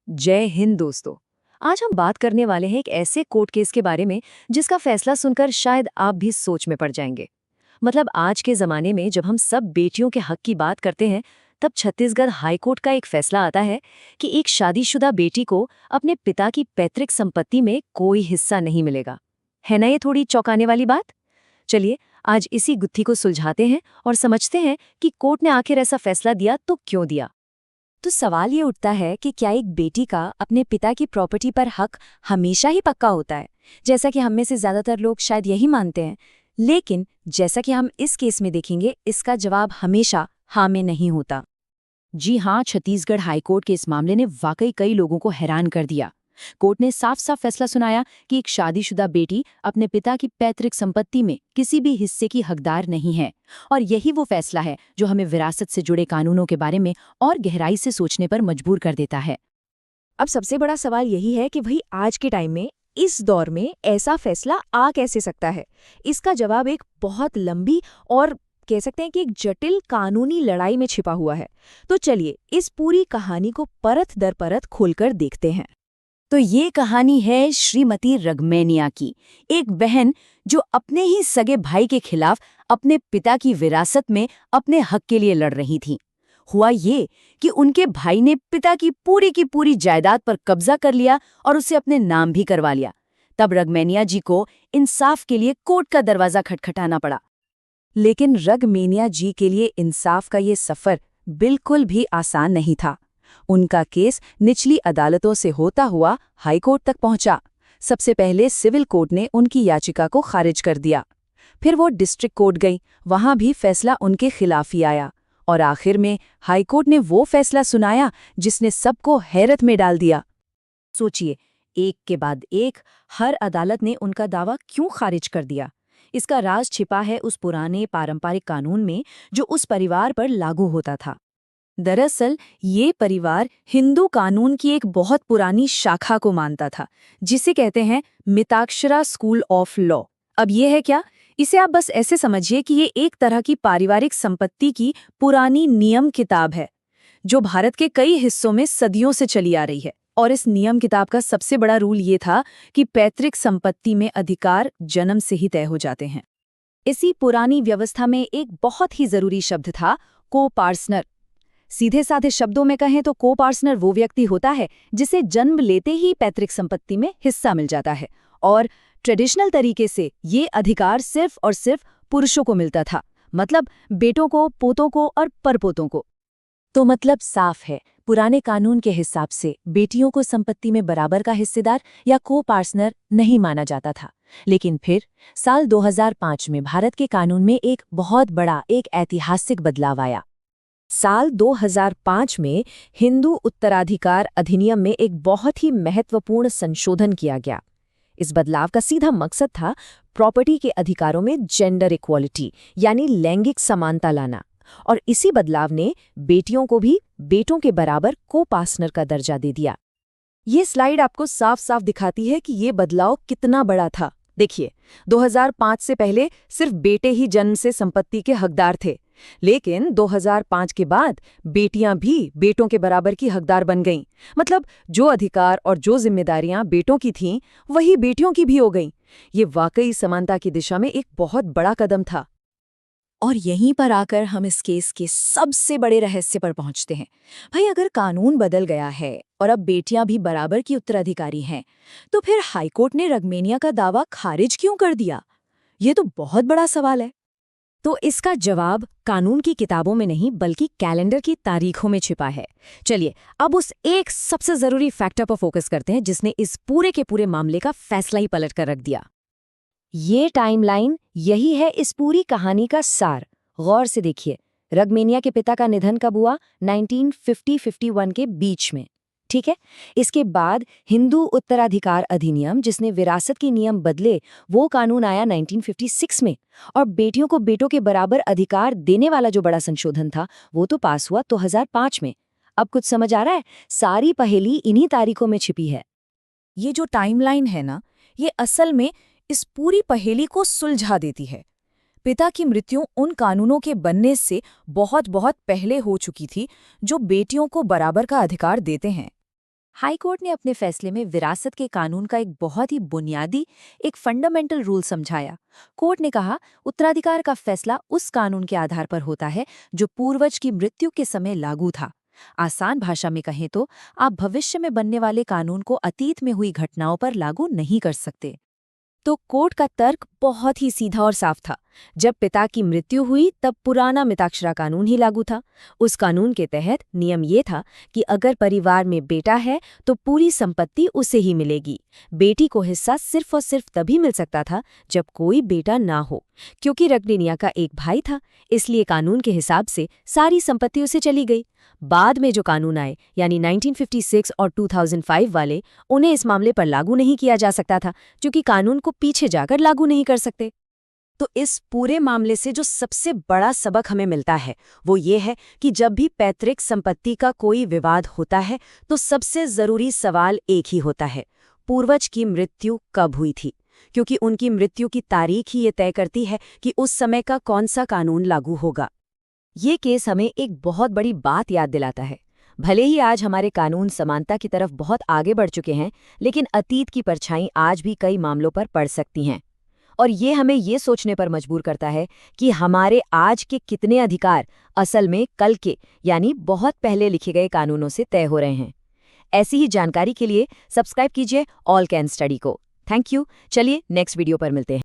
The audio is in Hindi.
जय हिंद दोस्तों। आज हम बात करने वाले हैं एक ऐसे कोर्ट केस के बारे में जिसका फैसला सुनकर शायद आप भी सोच में पड़ जाएंगे। मतलब आज के जमाने में जब हम सब बेटियों के हक की बात करते हैं, तब छत्तीसगढ़ हाई कोर्ट का एक फैसला आता है कि एक शादीशुदा बेटी को अपने पिता की पैतृक संपत्ति में कोई हिस्सा नहीं मिलेगा। है ना ये थोड़ी चौंकाने वाली बात? चलिए आज इसी गुत्थी को सुलझाते हैं और समझते हैं कि कोर्ट ने आखिर ऐसा फैसला दिया तो क्यों दिया। तो सवाल ये उठता है कि क्या एक बेटी का अपने पिता की प्रॉपर्टी पर हक हमेशा ही पक्का होता है, जैसा कि हम में से ज्यादातर लोग शायद यही मानते हैं। लेकिन जैसा कि हम इस केस में देखेंगे, इसका जवाब हमेशा हाँ में नहीं होता। जी हाँ, छत्तीसगढ़ हाईकोर्ट के इस मामले ने वाकई कई लोगों को हैरान कर दिया। कोर्ट ने साफ साफ फैसला सुनाया कि एक शादीशुदा बेटी अपने पिता की पैतृक संपत्ति में किसी भी हिस्से की हकदार नहीं है। और यही वो फैसला है जो हमें विरासत से जुड़े कानूनों के बारे में और गहराई से सोचने पर मजबूर कर देता है। अब सबसे बड़ा सवाल यही है कि भाई आज के टाइम में, इस दौर में ऐसा फैसला आ कैसे सकता है। इसका जवाब एक बहुत लंबी और कह सकते हैं कि एक जटिल कानूनी लड़ाई में छिपा हुआ है। तो चलिए इस पूरी कहानी को परत दर परत खोलकर देखते हैं। तो ये कहानी है श्रीमती रगमैनिया की, एक बहन जो अपने ही सगे भाई के खिलाफ अपने पिता की विरासत में अपने हक के लिए लड़ रही थी। हुआ ये कि उनके भाई ने पिता की पूरी जायदाद पर कब्जा कर लिया और उसे अपने नाम भी करवा लिया। तब रगमैनिया जी को इंसाफ के लिए कोर्ट का दरवाजा खटखटाना पड़ा। लेकिन रगमैनिया जी के लिए इंसाफ का ये सफर बिल्कुल भी आसान नहीं था। उनका केस निचली अदालतों से होता हुआ हाईकोर्ट तक पहुंचा। सबसे पहले सिविल कोर्ट ने उनकी याचिका को खारिज कर दिया। फिर वो डिस्ट्रिक्ट कोर्ट गई, वहां भी फैसला उनके खिलाफ ही आया। और आखिर में हाईकोर्ट ने वो फैसला सुनाया जिसने सबको हैरत में डाल दिया। सोचिए, एक के बाद एक हर अदालत ने उनका दावा क्यों खारिज कर दिया। इसका राज छिपा है उस पुराने पारंपरिक कानून में जो उस परिवार पर लागू होता था। दरअसल ये परिवार हिंदू कानून की एक बहुत पुरानी शाखा को मानता था, जिसे कहते हैं मिताक्षरा स्कूल ऑफ लॉ। अब ये है क्या? इसे आप बस ऐसे समझिए कि ये एक तरह की पारिवारिक संपत्ति की पुरानी नियम किताब है जो भारत के कई हिस्सों में सदियों से चली आ रही है। और इस नियम किताब का सबसे बड़ा रूल ये था कि पैतृक संपत्ति में अधिकार जन्म से ही तय हो जाते हैं। इसी पुरानी व्यवस्था में एक बहुत ही जरूरी शब्द था, को-पार्सनर। सीधे साधे शब्दों में कहें तो को-पार्सनर वो व्यक्ति होता है जिसे जन्म लेते ही पैतृक संपत्ति में हिस्सा मिल जाता है। और ट्रेडिशनल तरीके से ये अधिकार सिर्फ और सिर्फ पुरुषों को मिलता था, मतलब बेटों को, पोतों को और परपोतों को। तो मतलब साफ है, पुराने कानून के हिसाब से बेटियों को संपत्ति में बराबर का हिस्सेदार या को-पार्सनर नहीं माना जाता था। लेकिन फिर साल 2005 में भारत के कानून में एक बहुत बड़ा, एक ऐतिहासिक बदलाव आया। साल 2005 में हिंदू उत्तराधिकार अधिनियम में एक बहुत ही महत्वपूर्ण संशोधन किया गया। इस बदलाव का सीधा मकसद था प्रॉपर्टी के अधिकारों में जेंडर इक्वालिटी यानी लैंगिक समानता लाना। और इसी बदलाव ने बेटियों को भी बेटों के बराबर को-पार्सनर का दर्जा दे दिया। ये स्लाइड आपको साफ साफ दिखाती है कि ये बदलाव कितना बड़ा था। देखिए, 2005 से पहले सिर्फ बेटे ही जन्म से संपत्ति के हकदार थे, लेकिन 2005 के बाद बेटियां भी बेटों के बराबर की हकदार बन गईं। मतलब जो अधिकार और जो जिम्मेदारियां बेटों की थीं, वही बेटियों की भी हो गईं। ये वाकई समानता की दिशा में एक बहुत बड़ा कदम था। और यहीं पर आकर हम इस केस के सबसे बड़े रहस्य पर पहुंचते हैं। भाई, अगर कानून बदल गया है और अब बेटियां भी बराबर की उत्तराधिकारी हैं, तो फिर हाईकोर्ट ने रगमैनिया का दावा खारिज क्यों कर दिया? ये तो बहुत बड़ा सवाल है। तो इसका जवाब कानून की किताबों में नहीं बल्कि कैलेंडर की तारीखों में छिपा है। चलिए अब उस एक सबसे जरूरी फैक्टर पर फोकस करते हैं जिसने इस पूरे के पूरे मामले का फैसला ही पलट कर रख दिया। ये टाइमलाइन, यही है इस पूरी कहानी का सार। गौर से देखिए, रगमैनिया के पिता का निधन कब हुआ? 1950-51 के बीच में, ठीक है। इसके बाद हिंदू उत्तराधिकार अधिनियम, जिसने विरासत के नियम बदले, वो कानून आया 1956 में। और बेटियों को बेटों के बराबर अधिकार देने वाला जो बड़ा संशोधन था, वो तो पास हुआ 2005 में। अब कुछ समझ आ रहा है? सारी पहेली इन्हीं तारीखों में छिपी है। ये जो टाइमलाइन है ना, ये असल में इस पूरी पहेली को सुलझा देती है। पिता की मृत्यु उन कानूनों के बनने से बहुत बहुत पहले हो चुकी थी जो बेटियों को बराबर का अधिकार देते हैं। हाईकोर्ट ने अपने फैसले में विरासत के कानून का एक बहुत ही बुनियादी, एक फंडामेंटल रूल समझाया। कोर्ट ने कहा, उत्तराधिकार का फैसला उस कानून के आधार पर होता है जो पूर्वज की मृत्यु के समय लागू था। आसान भाषा में कहें तो आप भविष्य में बनने वाले कानून को अतीत में हुई घटनाओं पर लागू नहीं कर सकते। तो कोर्ट का तर्क बहुत ही सीधा और साफ था। जब पिता की मृत्यु हुई तब पुराना मिताक्षरा कानून ही लागू था। उस कानून के तहत नियम ये था कि अगर परिवार में बेटा है तो पूरी संपत्ति उसे ही मिलेगी। बेटी को हिस्सा सिर्फ और सिर्फ तभी मिल सकता था जब कोई बेटा ना हो। क्योंकि रग्नेनिया का एक भाई था, इसलिए कानून के हिसाब से सारी संपत्ति उसे चली गई। बाद में जो कानून आए यानी 1956 और 2005 वाले, उन्हें इस मामले पर लागू नहीं किया जा सकता था, क्योंकि कानून को पीछे जाकर लागू नहीं कर सकते। तो इस पूरे मामले से जो सबसे बड़ा सबक हमें मिलता है वो ये है कि जब भी पैतृक संपत्ति का कोई विवाद होता है तो सबसे जरूरी सवाल एक ही होता है, पूर्वज की मृत्यु कब हुई थी, क्योंकि उनकी मृत्यु की तारीख ही ये तय करती है कि उस समय का कौन सा कानून लागू होगा। ये केस हमें एक बहुत बड़ी बात याद दिलाता है। भले ही आज हमारे कानून समानता की तरफ बहुत आगे बढ़ चुके हैं, लेकिन अतीत की परछाई आज भी कई मामलों पर पड़ सकती हैं। और ये हमें ये सोचने पर मजबूर करता है कि हमारे आज के कितने अधिकार असल में कल के यानी बहुत पहले लिखे गए कानूनों से तय हो रहे हैं। ऐसी ही जानकारी के लिए सब्सक्राइब कीजिए ऑल कैन स्टडी को। Thank you. चलिए नेक्स्ट वीडियो पर मिलते हैं।